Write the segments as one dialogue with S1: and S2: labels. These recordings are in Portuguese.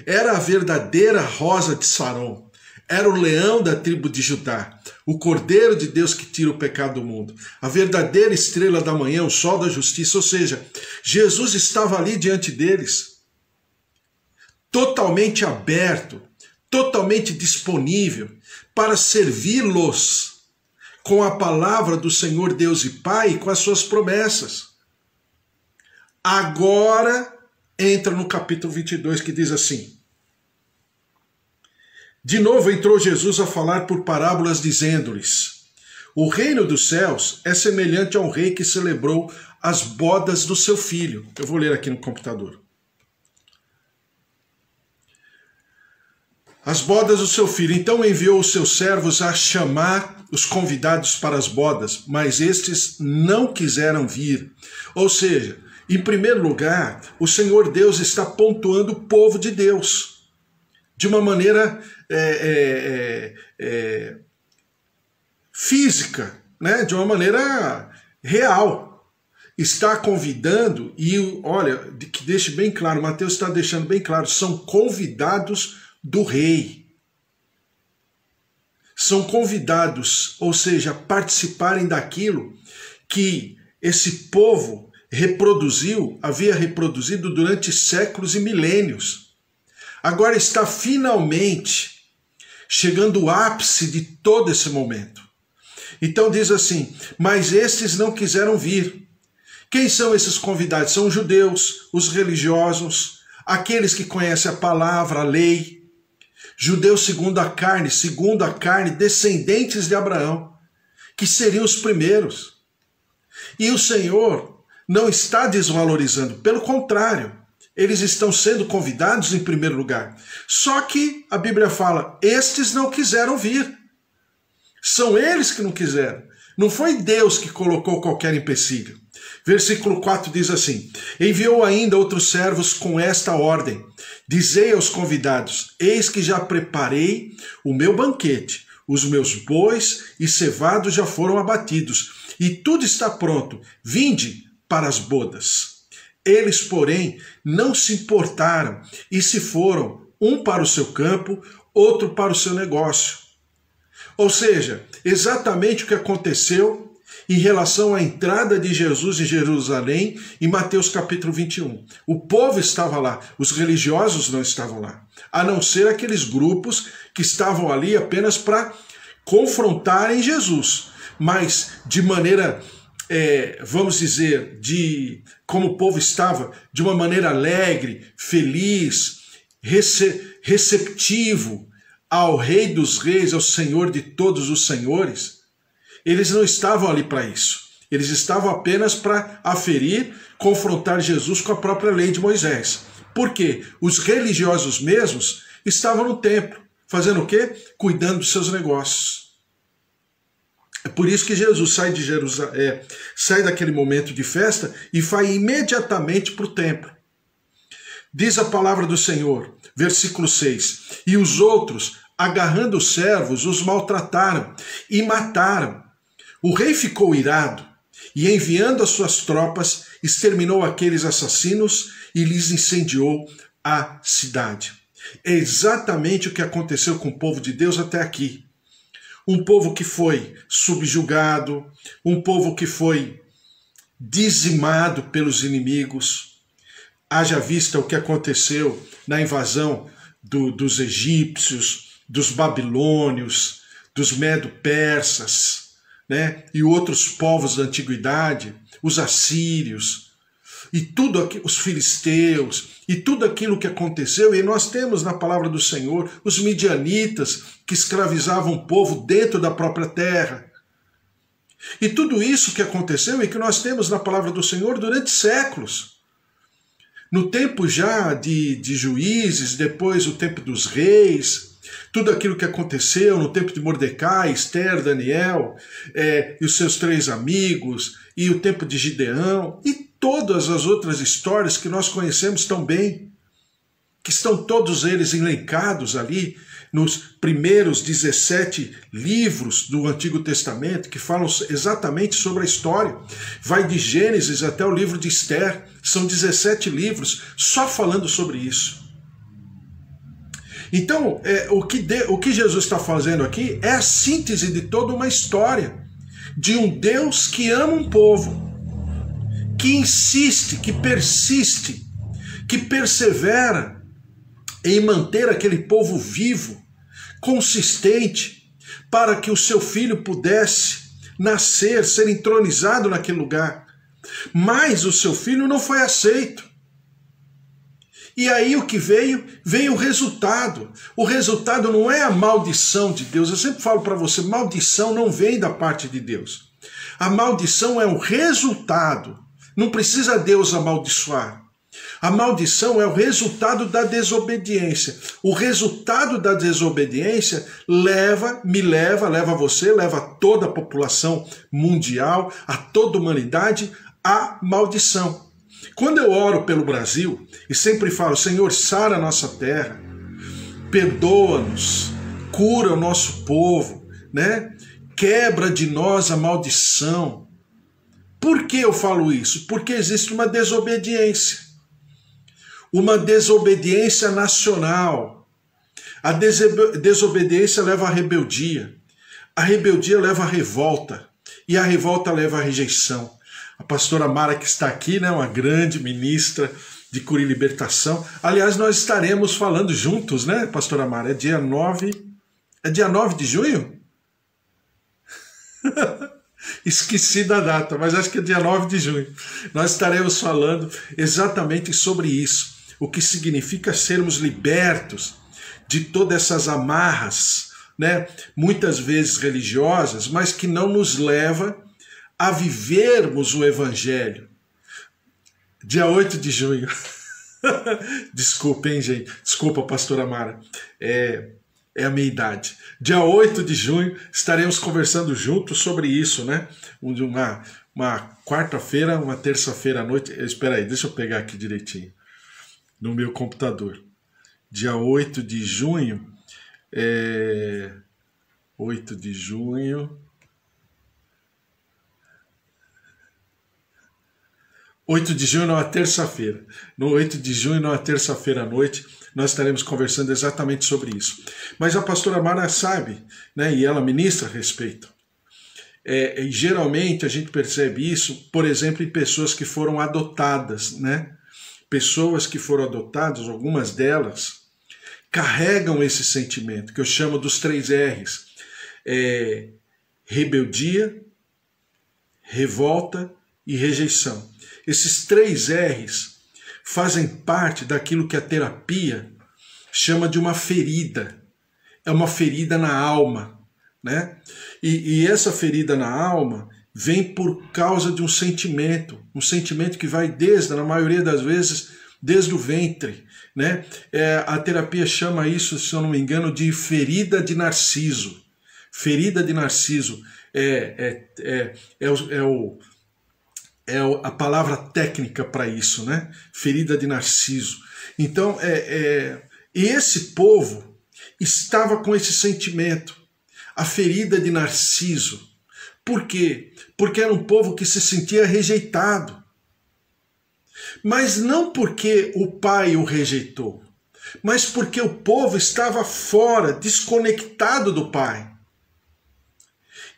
S1: Era a verdadeira rosa de Saron. Era o leão da tribo de Judá, o Cordeiro de Deus que tira o pecado do mundo, a verdadeira estrela da manhã, o sol da justiça. Ou seja, Jesus estava ali diante deles, totalmente aberto, totalmente disponível para servi-los com a palavra do Senhor Deus e Pai e com as suas promessas. Agora entra no capítulo 22 que diz assim: de novo entrou Jesus a falar por parábolas, dizendo-lhes: o reino dos céus é semelhante a um rei que celebrou as bodas do seu filho. Eu vou ler aqui no computador. As bodas do seu filho. Então enviou os seus servos a chamar os convidados para as bodas, mas estes não quiseram vir. Ou seja, em primeiro lugar, o Senhor Deus está pontuando o povo de Deus de uma maneira física, né? De uma maneira real. Está convidando, e olha, que deixe bem claro, Mateus está deixando bem claro, são convidados do rei. São convidados, ou seja, a participarem daquilo que esse povo havia reproduzido durante séculos e milênios. Agora está finalmente chegando o ápice de todo esse momento. Então diz assim: mas estes não quiseram vir. Quem são esses convidados? São os judeus, os religiosos, aqueles que conhecem a palavra, a lei. Judeus segundo a carne, descendentes de Abraão, que seriam os primeiros. E o Senhor não está desvalorizando, pelo contrário, eles estão sendo convidados em primeiro lugar. Só que a Bíblia fala, estes não quiseram vir. São eles que não quiseram. Não foi Deus que colocou qualquer empecilho. Versículo 4 diz assim: enviou ainda outros servos com esta ordem: dizei aos convidados, eis que já preparei o meu banquete, os meus bois e cevados já foram abatidos, e tudo está pronto, vinde para as bodas. Eles, porém, não se importaram e se foram, um para o seu campo, outro para o seu negócio. Ou seja, exatamente o que aconteceu em relação à entrada de Jesus em Jerusalém, em Mateus capítulo 21. O povo estava lá, os religiosos não estavam lá, a não ser aqueles grupos que estavam ali apenas para confrontarem Jesus, mas de maneira, vamos dizer, como o povo estava, de uma maneira alegre, feliz, receptivo ao Rei dos Reis, ao Senhor de todos os senhores. Eles não estavam ali para isso. Eles estavam apenas para aferir, confrontar Jesus com a própria lei de Moisés. Por quê? Os religiosos mesmos estavam no templo. Fazendo o quê? Cuidando dos seus negócios. É por isso que Jesus sai daquele momento de festa e vai imediatamente para o templo. Diz a palavra do Senhor, versículo 6, e os outros, agarrando os servos, os maltrataram e mataram. O rei ficou irado e, enviando as suas tropas, exterminou aqueles assassinos e lhes incendiou a cidade. É exatamente o que aconteceu com o povo de Deus até aqui. Um povo que foi subjugado, um povo que foi dizimado pelos inimigos. Haja vista o que aconteceu na invasão dos egípcios, dos babilônios, dos medo-persas, né? E outros povos da antiguidade, os assírios, e tudo aqui, os filisteus, e tudo aquilo que aconteceu. E nós temos na palavra do Senhor os midianitas que escravizavam o povo dentro da própria terra. E tudo isso que aconteceu e que nós temos na palavra do Senhor durante séculos. No tempo já de Juízes, depois o tempo dos reis, tudo aquilo que aconteceu no tempo de Mordecai, Esther, Daniel, e os seus 3 amigos, e o tempo de Gideão, e todas as outras histórias que nós conhecemos tão bem, que estão todos eles elencados ali nos primeiros 17 livros do Antigo Testamento, que falam exatamente sobre a história. Vai de Gênesis até o livro de Esther, são 17 livros só falando sobre isso. Então, o que Jesus está fazendo aqui é a síntese de toda uma história de um Deus que ama um povo, que insiste, que persiste, que persevera em manter aquele povo vivo, consistente, para que o seu filho pudesse nascer, ser entronizado naquele lugar. Mas o seu filho não foi aceito. E aí o que veio? Veio o resultado. O resultado não é a maldição de Deus. Eu sempre falo para você, maldição não vem da parte de Deus. A maldição é o resultado. Não precisa Deus amaldiçoar. A maldição é o resultado da desobediência. O resultado da desobediência leva você, leva toda a população mundial, a toda a humanidade, à maldição. Quando eu oro pelo Brasil e sempre falo, Senhor, sara a nossa terra, perdoa-nos, cura o nosso povo, né? Quebra de nós a maldição. Por que eu falo isso? Porque existe uma desobediência. Uma desobediência nacional. A desobediência leva à rebeldia. A rebeldia leva à revolta. E a revolta leva à rejeição. A pastora Mara, que está aqui, né, uma grande ministra de cura e libertação. Aliás, nós estaremos falando juntos, né, pastora Mara? É dia 9 de junho? Esqueci da data, mas acho que é dia 9 de junho. Nós estaremos falando exatamente sobre isso. O que significa sermos libertos de todas essas amarras, né, muitas vezes religiosas, mas que não nos leva a vivermos o Evangelho. Dia 8 de junho. Desculpa, hein, gente? Desculpa, pastora Mara. É a minha idade. Dia 8 de junho estaremos conversando juntos sobre isso, né? Uma quarta-feira, uma terça-feira à noite. Espera aí, deixa eu pegar aqui direitinho. No meu computador. Dia 8 de junho. 8 de junho. 8 de junho, numa terça-feira. No 8 de junho, numa terça-feira à noite, nós estaremos conversando exatamente sobre isso. Mas a pastora Mara sabe, né, e ela ministra a respeito. Geralmente a gente percebe isso, por exemplo, em pessoas que foram adotadas, né? Pessoas que foram adotadas, algumas delas, carregam esse sentimento, que eu chamo dos 3 R's. Rebeldia, revolta e rejeição. Esses 3 R's fazem parte daquilo que a terapia chama de uma ferida. É uma ferida na alma, né? E essa ferida na alma vem por causa de um sentimento que vai na maioria das vezes, desde o ventre, né? A terapia chama isso, se eu não me engano, de ferida de Narciso. Ferida de Narciso é a palavra técnica para isso, né? Ferida de Narciso. Então, e esse povo estava com esse sentimento, a ferida de Narciso. Por quê? Porque era um povo que se sentia rejeitado. Mas não porque o pai o rejeitou, mas porque o povo estava fora, desconectado do pai.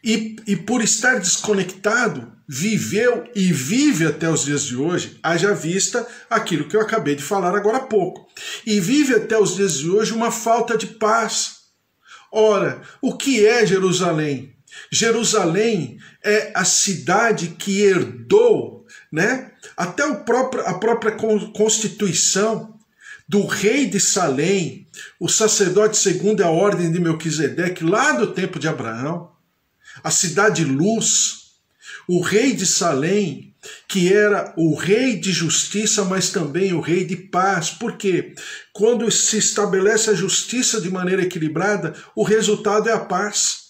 S1: E por estar desconectado, viveu e vive até os dias de hoje, haja vista aquilo que eu acabei de falar agora há pouco. E vive até os dias de hoje uma falta de paz. Ora, o que é Jerusalém? Jerusalém é a cidade que herdou, né, até a própria Constituição do rei de Salém, o sacerdote segundo a ordem de Melquisedeque, lá do tempo de Abraão. A cidade luz, o rei de Salém, que era o rei de justiça, mas também o rei de paz. Por quê? Quando se estabelece a justiça de maneira equilibrada, o resultado é a paz.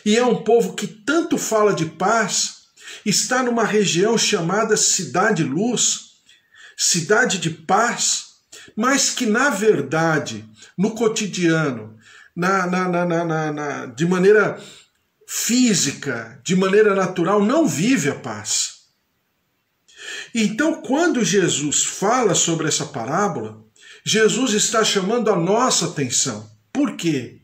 S1: E é um povo que tanto fala de paz, está numa região chamada Cidade Luz, cidade de paz, mas que na verdade, no cotidiano, de maneira física, de maneira natural, não vive a paz. Então, quando Jesus fala sobre essa parábola, Jesus está chamando a nossa atenção. Por quê?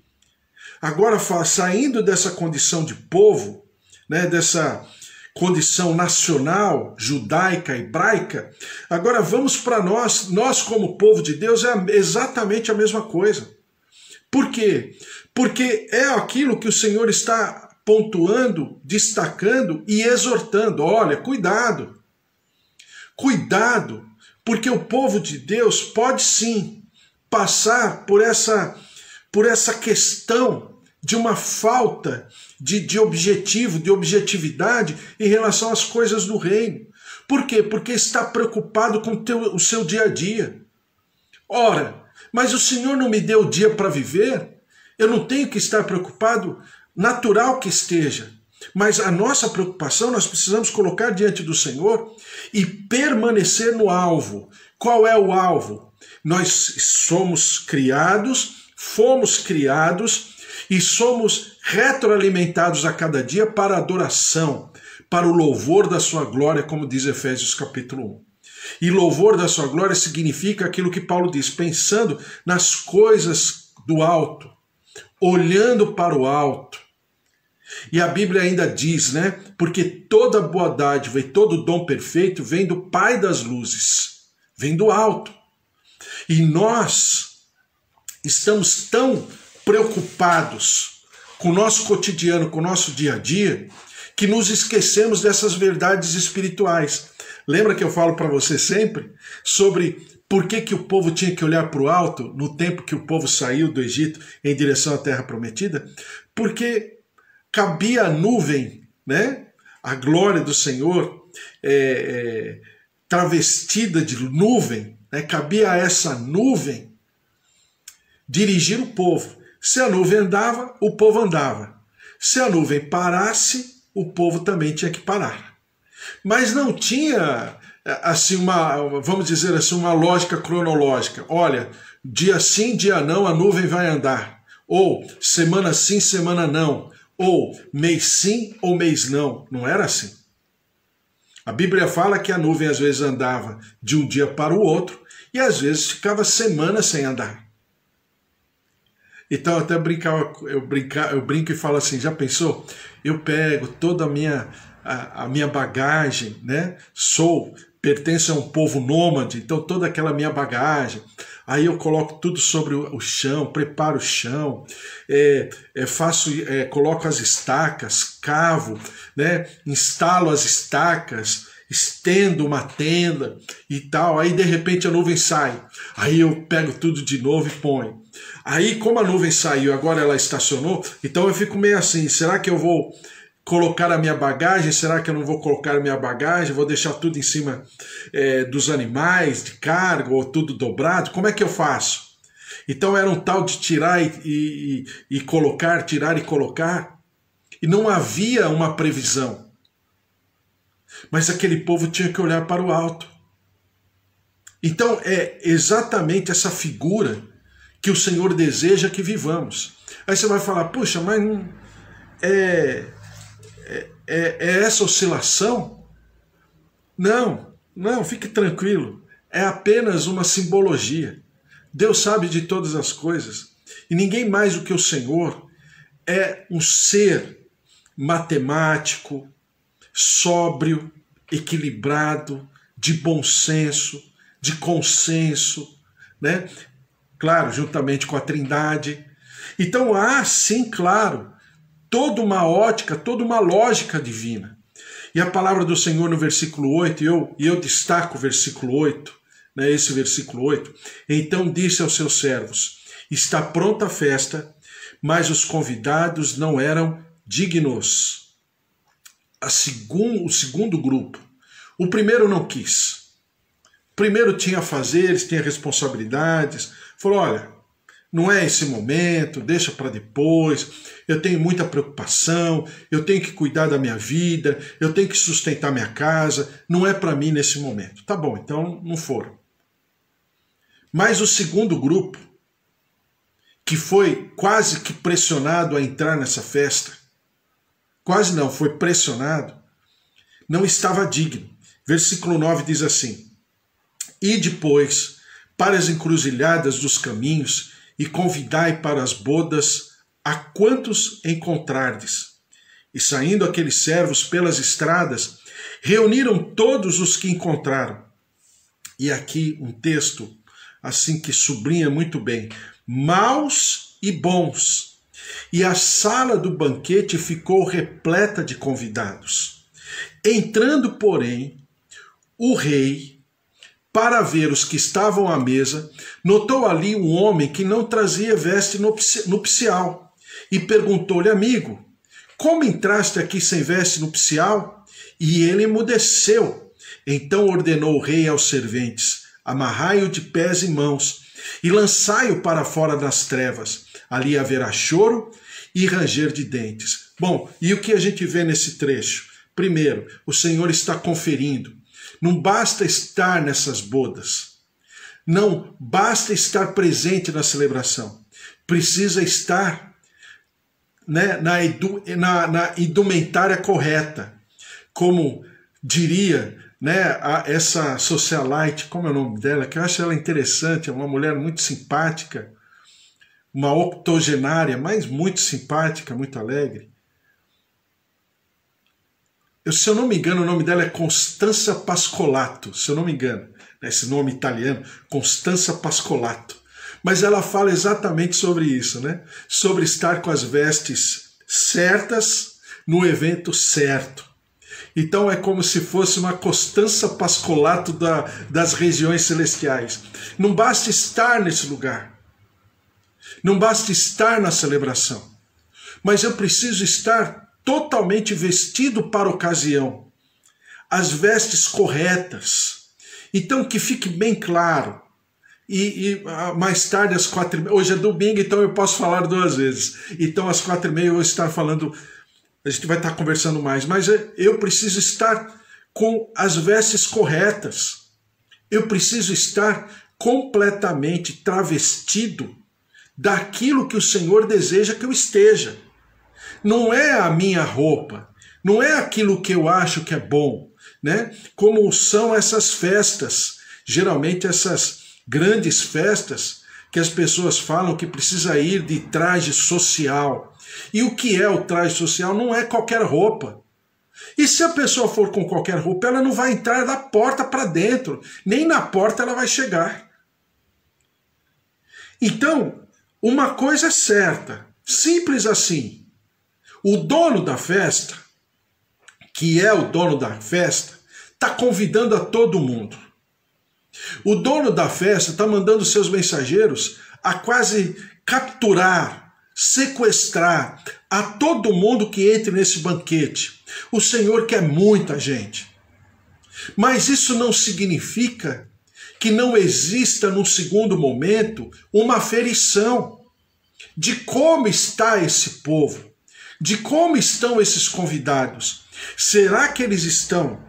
S1: Agora, saindo dessa condição de povo, né, dessa condição nacional, judaica, hebraica, agora vamos para nós como povo de Deus, é exatamente a mesma coisa. Por quê? Porque é aquilo que o Senhor está pontuando, destacando e exortando. Olha, cuidado, cuidado, porque o povo de Deus pode sim passar por essa questão de uma falta de objetivo, de objetividade em relação às coisas do reino. Por quê? Porque está preocupado com o seu dia a dia. Ora, mas o Senhor não me deu o dia para viver? Eu não tenho que estar preocupado? Natural que esteja. Mas a nossa preocupação nós precisamos colocar diante do Senhor e permanecer no alvo. Qual é o alvo? Nós somos criados, fomos criados e somos retroalimentados a cada dia para a adoração, para o louvor da sua glória, como diz Efésios capítulo 1. E louvor da sua glória significa aquilo que Paulo diz, pensando nas coisas do alto, olhando para o alto. E a Bíblia ainda diz, né? Porque toda boa dádiva e todo dom perfeito vem do Pai das luzes, vem do alto. E nós estamos tão preocupados com o nosso cotidiano, com o nosso dia a dia, que nos esquecemos dessas verdades espirituais. Lembra que eu falo para você sempre sobre por que o povo tinha que olhar para o alto no tempo que o povo saiu do Egito em direção à Terra Prometida? Porque cabia a nuvem, né? A glória do Senhor travestida de nuvem, né? Cabia a essa nuvem dirigir o povo. Se a nuvem andava, o povo andava. Se a nuvem parasse, o povo também tinha que parar. Mas não tinha, assim, vamos dizer assim, uma lógica cronológica. Olha, dia sim, dia não, a nuvem vai andar. Ou semana sim, semana não. Ou mês sim ou mês não. Não era assim. A Bíblia fala que a nuvem às vezes andava de um dia para o outro e às vezes ficava semanas sem andar. Então eu até eu brinco e falo assim, já pensou? Eu pego toda a minha bagagem, né? Pertenço a um povo nômade, então toda aquela minha bagagem, aí eu coloco tudo sobre o chão, preparo o chão, coloco as estacas, cavo, né? Instalo as estacas, estendo uma tenda e tal, aí de repente a nuvem sai, aí eu pego tudo de novo e ponho. Aí como a nuvem saiu, agora ela estacionou, então eu fico meio assim, será que eu vou colocar a minha bagagem, será que eu não vou colocar a minha bagagem, vou deixar tudo em cima dos animais, de carga, ou tudo dobrado, como é que eu faço? Então era um tal de tirar e colocar, tirar e colocar, e não havia uma previsão. Mas aquele povo tinha que olhar para o alto. Então é exatamente essa figura que o Senhor deseja que vivamos. Aí você vai falar, puxa, mas não é essa oscilação? Não, fique tranquilo. É apenas uma simbologia. Deus sabe de todas as coisas. E ninguém mais do que o Senhor é um ser matemático, sóbrio, equilibrado, de bom senso, de consenso, né? Claro, juntamente com a Trindade. Então há, sim, claro, toda uma ótica, toda uma lógica divina. E a palavra do Senhor no versículo 8, e eu destaco o versículo 8, né, esse versículo 8, então disse aos seus servos, está pronta a festa, mas os convidados não eram dignos. O segundo grupo. O primeiro não quis. O primeiro tinha afazeres, tinha responsabilidades. Falou, olha, não é esse momento, deixa para depois, eu tenho muita preocupação, eu tenho que cuidar da minha vida, eu tenho que sustentar minha casa, não é para mim nesse momento. Tá bom, então não foram. Mas o segundo grupo, que foi quase que pressionado a entrar nessa festa, quase não, foi pressionado, não estava digno. Versículo 9 diz assim, e depois para as encruzilhadas dos caminhos e convidai para as bodas a quantos encontrardes. E saindo aqueles servos pelas estradas, reuniram todos os que encontraram. E aqui um texto assim que sublinha muito bem: maus e bons. E a sala do banquete ficou repleta de convidados. Entrando, porém, o rei, para ver os que estavam à mesa, notou ali um homem que não trazia veste nupcial e perguntou-lhe: amigo, como entraste aqui sem veste nupcial? E ele emudeceu. Então ordenou o rei aos serventes: amarrai-o de pés e mãos e lançai-o para fora das trevas. Ali haverá choro e ranger de dentes. Bom, e o que a gente vê nesse trecho? Primeiro, o Senhor está conferindo. Não basta estar nessas bodas. Não basta estar presente na celebração. Precisa estar, né, na indumentária correta. Como diria, né, essa socialite, como é o nome dela, que eu acho ela interessante, é uma mulher muito simpática, uma octogenária, mas muito simpática, muito alegre. Se eu não me engano, o nome dela é Constanza Pascolato, se eu não me engano, esse nome italiano, Constanza Pascolato. Mas ela fala exatamente sobre isso, né? Sobre estar com as vestes certas no evento certo. Então é como se fosse uma Constanza Pascolato das regiões celestiais. Não basta estar nesse lugar. Não basta estar na celebração. Mas eu preciso estar totalmente vestido para a ocasião. As vestes corretas. Então que fique bem claro. E mais tarde às 4h30, hoje é domingo, então eu posso falar 2 vezes. Então às 4h30 eu vou estar falando, a gente vai estar conversando mais, mas eu preciso estar com as vestes corretas. Eu preciso estar completamente travestido daquilo que o Senhor deseja que eu esteja. Não é a minha roupa, não é aquilo que eu acho que é bom, né? Como são essas festas, geralmente essas grandes festas que as pessoas falam que precisa ir de traje social. E o que é o traje social? Não é qualquer roupa. E se a pessoa for com qualquer roupa, ela não vai entrar da porta para dentro, nem na porta ela vai chegar. Então, uma coisa é certa, simples assim. O dono da festa, que é o dono da festa, está convidando a todo mundo. O dono da festa está mandando seus mensageiros a quase capturar, sequestrar a todo mundo que entre nesse banquete. O Senhor quer muita gente. Mas isso não significa que não exista, num segundo momento, uma aferição de como está esse povo, de como estão esses convidados. Será que eles estão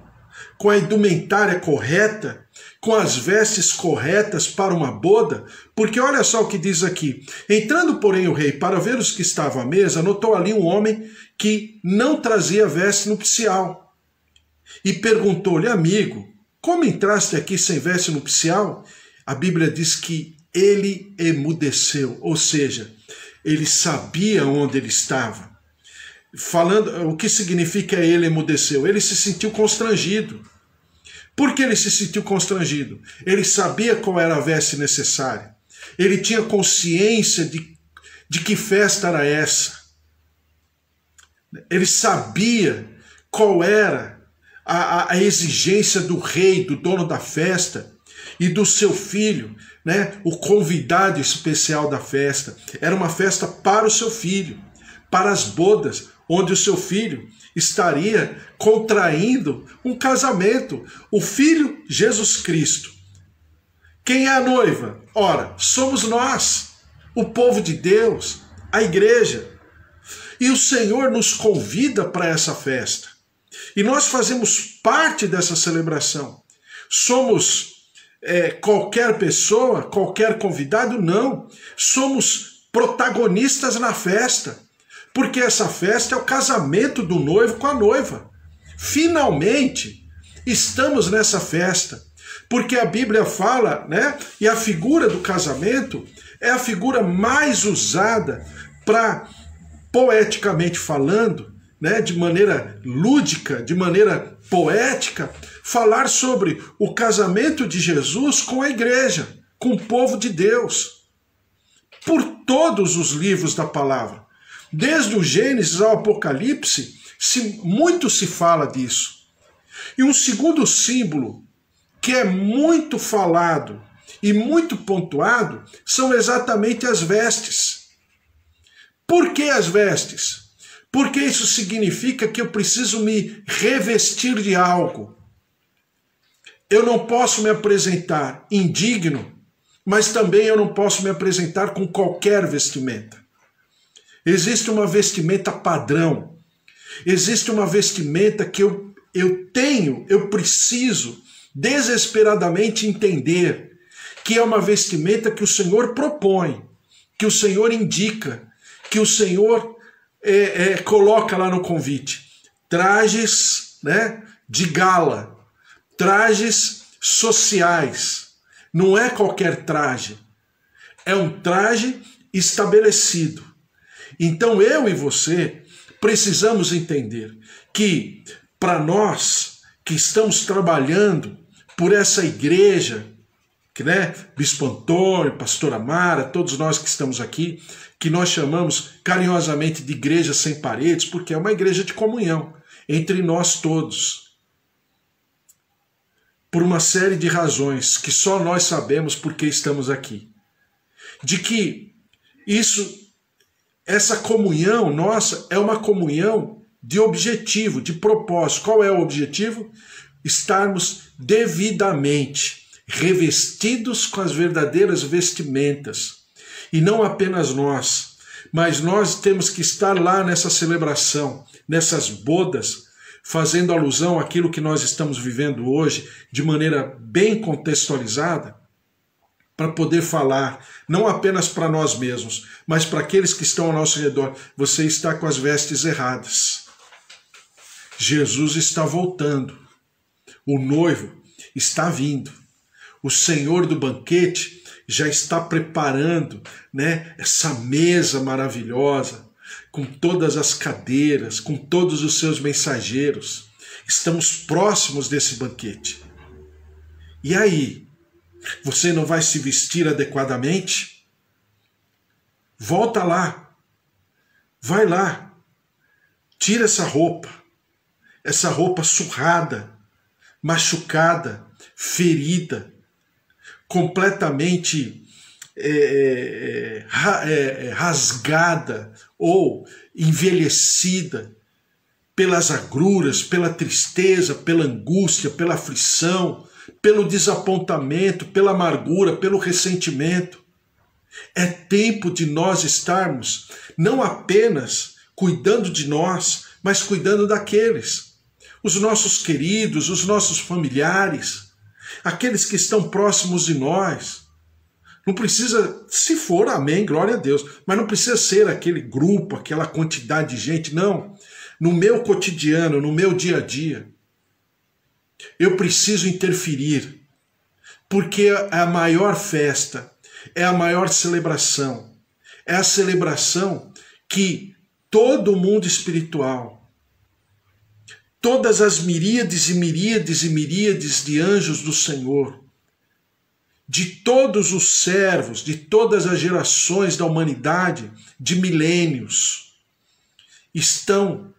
S1: com a indumentária correta, com as vestes corretas para uma boda? Porque olha só o que diz aqui. Entrando, porém, o rei para ver os que estavam à mesa, notou ali um homem que não trazia veste nupcial. E perguntou-lhe: amigo, como entraste aqui sem veste nupcial? A Bíblia diz que ele emudeceu, ou seja, ele sabia onde ele estava. Falando, o que significa ele emudeceu? Ele se sentiu constrangido. Por que ele se sentiu constrangido? Ele sabia qual era a veste necessária. Ele tinha consciência de que festa era essa. Ele sabia qual era a exigência do rei, do dono da festa e do seu filho, né? O convidado especial da festa. Era uma festa para o seu filho, para as bodas, onde o seu filho estaria contraindo um casamento. O Filho Jesus Cristo. Quem é a noiva? Ora, somos nós, o povo de Deus, a igreja. E o Senhor nos convida para essa festa. E nós fazemos parte dessa celebração. Somos qualquer pessoa, qualquer convidado? Não. Somos protagonistas na festa. Porque essa festa é o casamento do noivo com a noiva. Finalmente, estamos nessa festa. Porque a Bíblia fala, né? E a figura do casamento é a figura mais usada para, poeticamente falando, né, de maneira lúdica, de maneira poética, falar sobre o casamento de Jesus com a igreja, com o povo de Deus. Por todos os livros da palavra. Desde o Gênesis ao Apocalipse, muito se fala disso. E um segundo símbolo que é muito falado e muito pontuado são exatamente as vestes. Por que as vestes? Porque isso significa que eu preciso me revestir de algo. Eu não posso me apresentar indigno, mas também eu não posso me apresentar com qualquer vestimenta. Existe uma vestimenta padrão. Existe uma vestimenta que eu preciso desesperadamente entender, que é uma vestimenta que o Senhor propõe, que o Senhor indica, que o Senhor coloca lá no convite. Trajes, né, de gala, trajes sociais. Não é qualquer traje, é um traje estabelecido. Então eu e você precisamos entender que para nós que estamos trabalhando por essa igreja, que, né, Bispo Antônio, Pastora Mara, todos nós que estamos aqui, que nós chamamos carinhosamente de igreja sem paredes, porque é uma igreja de comunhão entre nós todos. Por uma série de razões que só nós sabemos porque estamos aqui. De que essa comunhão nossa é uma comunhão de objetivo, de propósito. Qual é o objetivo? Estarmos devidamente revestidos com as verdadeiras vestimentas. E não apenas nós, mas nós temos que estar lá nessa celebração, nessas bodas, fazendo alusão àquilo que nós estamos vivendo hoje, de maneira bem contextualizada, para poder falar, não apenas para nós mesmos, mas para aqueles que estão ao nosso redor. Você está com as vestes erradas. Jesus está voltando. O noivo está vindo. O Senhor do banquete já está preparando, né, essa mesa maravilhosa, com todas as cadeiras, com todos os seus mensageiros. Estamos próximos desse banquete. E aí, você não vai se vestir adequadamente? Volta lá. Vai lá. Tira essa roupa surrada, machucada, ferida, completamente rasgada ou envelhecida pelas agruras, pela tristeza, pela angústia, pela aflição, pelo desapontamento, pela amargura, pelo ressentimento. É tempo de nós estarmos não apenas cuidando de nós, mas cuidando daqueles, os nossos queridos, os nossos familiares, aqueles que estão próximos de nós. Não precisa, se for, amém, glória a Deus, mas não precisa ser aquele grupo, aquela quantidade de gente, não. No meu cotidiano, no meu dia a dia, eu preciso interferir, porque é a maior festa, é a maior celebração, é a celebração que todo o mundo espiritual, todas as miríades e miríades e miríades de anjos do Senhor, de todos os servos, de todas as gerações da humanidade, de milênios, estão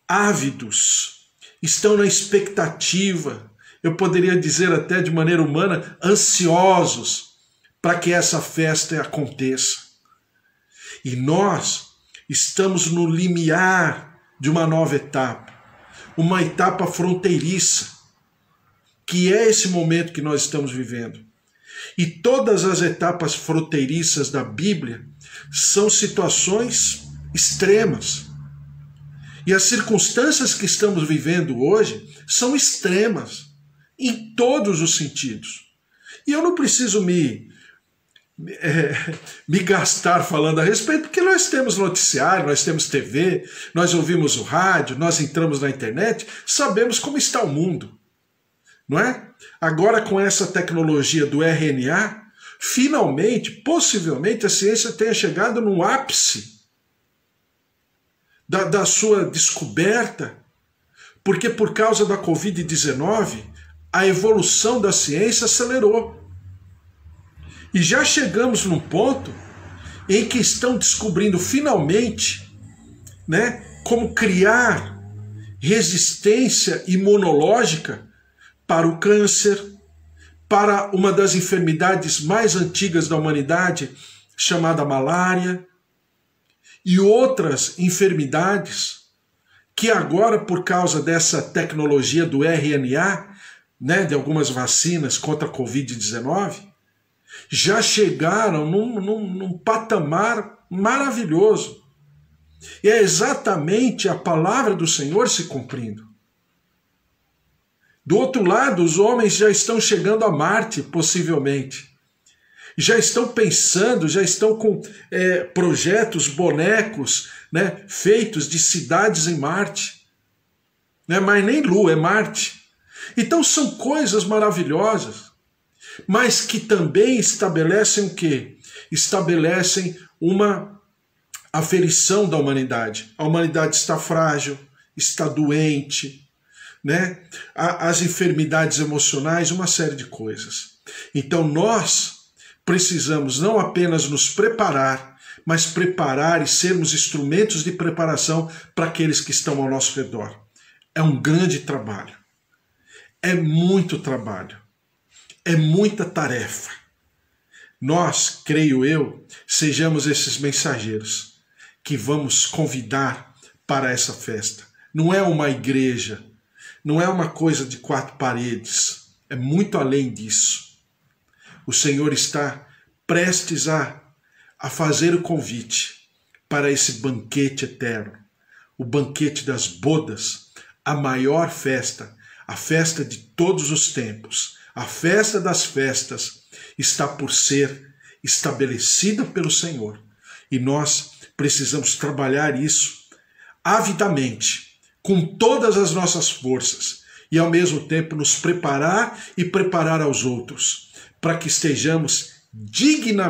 S1: ávidos, estão na expectativa, eu poderia dizer até de maneira humana, ansiosos para que essa festa aconteça. E nós estamos no limiar de uma nova etapa, uma etapa fronteiriça, que é esse momento que nós estamos vivendo. E todas as etapas fronteiriças da Bíblia são situações extremas. E as circunstâncias que estamos vivendo hoje são extremas, em todos os sentidos. E eu não preciso me gastar falando a respeito, porque nós temos noticiário, nós temos TV, nós ouvimos o rádio, nós entramos na internet, sabemos como está o mundo. não é? Agora com essa tecnologia do RNA, finalmente, possivelmente, a ciência tenha chegado no ápice da sua descoberta, porque por causa da Covid-19, a evolução da ciência acelerou. E já chegamos num ponto em que estão descobrindo finalmente, né, como criar resistência imunológica para o câncer, para uma das enfermidades mais antigas da humanidade, chamada malária, e outras enfermidades que agora, por causa dessa tecnologia do RNA, né, de algumas vacinas contra a Covid-19, já chegaram num patamar maravilhoso. E é exatamente a palavra do Senhor se cumprindo. Do outro lado, os homens já estão chegando a Marte, possivelmente. Já estão pensando, já estão com projetos, bonecos, né, feitos de cidades em Marte. Né, mas nem Lua, é Marte. Então são coisas maravilhosas, mas que também estabelecem o quê? Estabelecem uma aferição da humanidade. A humanidade está frágil, está doente, né? As enfermidades emocionais, uma série de coisas. Então nós precisamos não apenas nos preparar, mas preparar e sermos instrumentos de preparação para aqueles que estão ao nosso redor. É um grande trabalho. É muito trabalho. É muita tarefa. Nós, creio eu, sejamos esses mensageiros que vamos convidar para essa festa. Não é uma igreja, não é uma coisa de 4 paredes, é muito além disso. O Senhor está prestes a fazer o convite para esse banquete eterno, o banquete das bodas, a maior festa, a festa de todos os tempos. A festa das festas está por ser estabelecida pelo Senhor. E nós precisamos trabalhar isso avidamente, com todas as nossas forças, e ao mesmo tempo nos preparar e preparar aos outros, para que estejamos dignamente